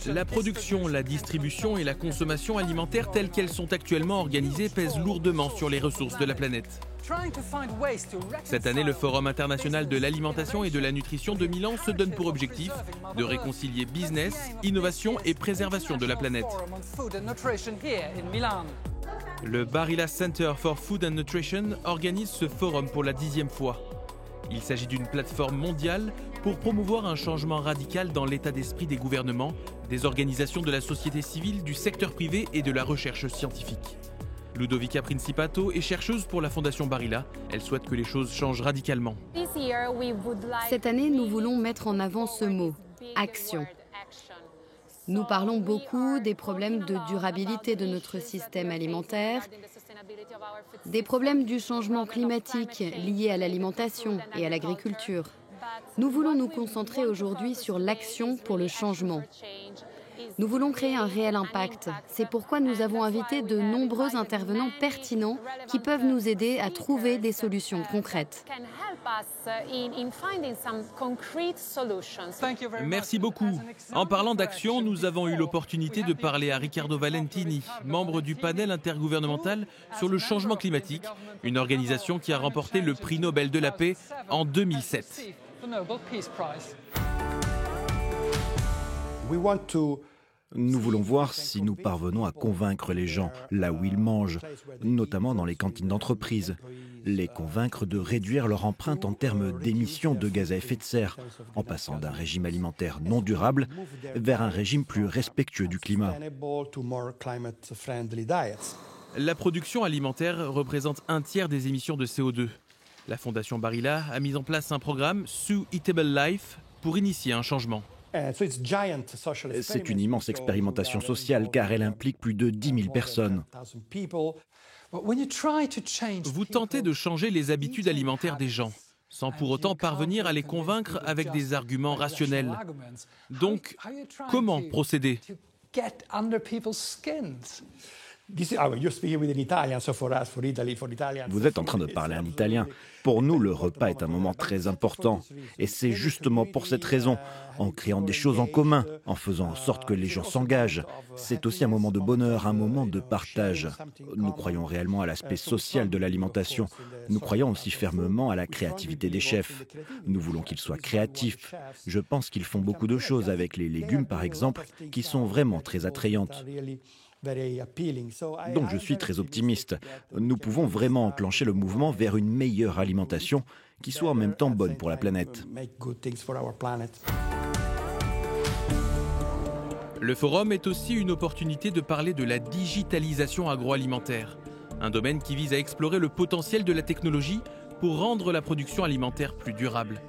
La production, la distribution et la consommation alimentaire telles qu'elles sont actuellement organisées pèsent lourdement sur les ressources de la planète. Cette année, le Forum international de l'alimentation et de la nutrition de Milan se donne pour objectif de réconcilier business, innovation et préservation de la planète. Le Barilla Center for Food and Nutrition organise ce forum pour la 10e fois. Il s'agit d'une plateforme mondiale pour promouvoir un changement radical dans l'état d'esprit des gouvernements, des organisations de la société civile, du secteur privé et de la recherche scientifique. Ludovica Principato est chercheuse pour la Fondation Barilla. Elle souhaite que les choses changent radicalement. Cette année, nous voulons mettre en avant ce mot, action. Nous parlons beaucoup des problèmes de durabilité de notre système alimentaire, des problèmes du changement climatique liés à l'alimentation et à l'agriculture. Nous voulons nous concentrer aujourd'hui sur l'action pour le changement. Nous voulons créer un réel impact. C'est pourquoi nous avons invité de nombreux intervenants pertinents qui peuvent nous aider à trouver des solutions concrètes. Merci beaucoup. En parlant d'action, nous avons eu l'opportunité de parler à Riccardo Valentini, membre du panel intergouvernemental sur le changement climatique, une organisation qui a remporté le prix Nobel de la paix en 2007. Nous voulons voir si nous parvenons à convaincre les gens là où ils mangent, notamment dans les cantines d'entreprise, les convaincre de réduire leur empreinte en termes d'émissions de gaz à effet de serre, en passant d'un régime alimentaire non durable vers un régime plus respectueux du climat. La production alimentaire représente un tiers des émissions de CO2. La Fondation Barilla a mis en place un programme Sue Eatable Life pour initier un changement. C'est une immense expérimentation sociale car elle implique plus de 10 000 personnes. Vous tentez de changer les habitudes alimentaires des gens, sans pour autant parvenir à les convaincre avec des arguments rationnels. Donc, comment procéder ? Vous êtes en train de parler en italien. Pour nous, le repas est un moment très important. Et c'est justement pour cette raison, en créant des choses en commun, en faisant en sorte que les gens s'engagent. C'est aussi un moment de bonheur, un moment de partage. Nous croyons réellement à l'aspect social de l'alimentation. Nous croyons aussi fermement à la créativité des chefs. Nous voulons qu'ils soient créatifs. Je pense qu'ils font beaucoup de choses avec les légumes, par exemple, qui sont vraiment très attrayantes. Donc je suis très optimiste. Nous pouvons vraiment enclencher le mouvement vers une meilleure alimentation qui soit en même temps bonne pour la planète. Le forum est aussi une opportunité de parler de la digitalisation agroalimentaire, un domaine qui vise à explorer le potentiel de la technologie pour rendre la production alimentaire plus durable.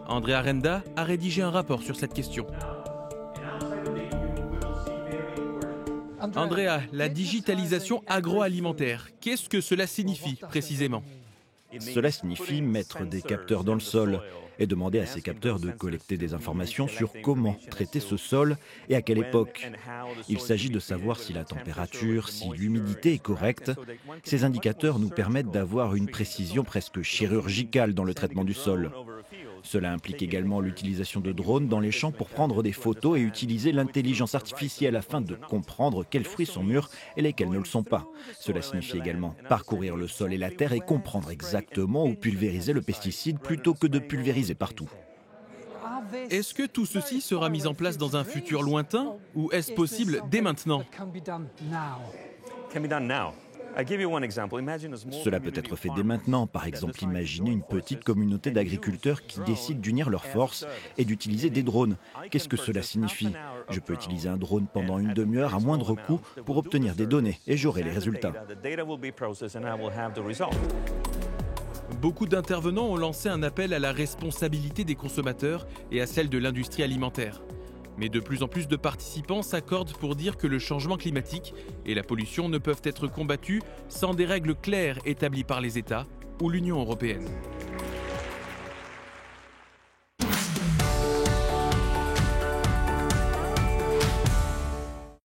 Andrea Renda a rédigé un rapport sur cette question. Andrea, la digitalisation agroalimentaire, qu'est-ce que cela signifie précisément ? Cela signifie mettre des capteurs dans le sol et demander à ces capteurs de collecter des informations sur comment traiter ce sol et à quelle époque. Il s'agit de savoir si la température, si l'humidité est correcte. Ces indicateurs nous permettent d'avoir une précision presque chirurgicale dans le traitement du sol. Cela implique également l'utilisation de drones dans les champs pour prendre des photos et utiliser l'intelligence artificielle afin de comprendre quels fruits sont mûrs et lesquels ne le sont pas. Cela signifie également parcourir le sol et la terre et comprendre exactement où pulvériser le pesticide plutôt que de pulvériser partout. Est-ce que tout ceci sera mis en place dans un futur lointain ou est-ce possible dès maintenant ? Cela peut être fait dès maintenant. Par exemple, imaginez une petite communauté d'agriculteurs qui décident d'unir leurs forces et d'utiliser des drones. Qu'est-ce que cela signifie ? Je peux utiliser un drone pendant une demi-heure à moindre coût pour obtenir des données et j'aurai les résultats. Beaucoup d'intervenants ont lancé un appel à la responsabilité des consommateurs et à celle de l'industrie alimentaire. Mais de plus en plus de participants s'accordent pour dire que le changement climatique et la pollution ne peuvent être combattus sans des règles claires établies par les États ou l'Union européenne.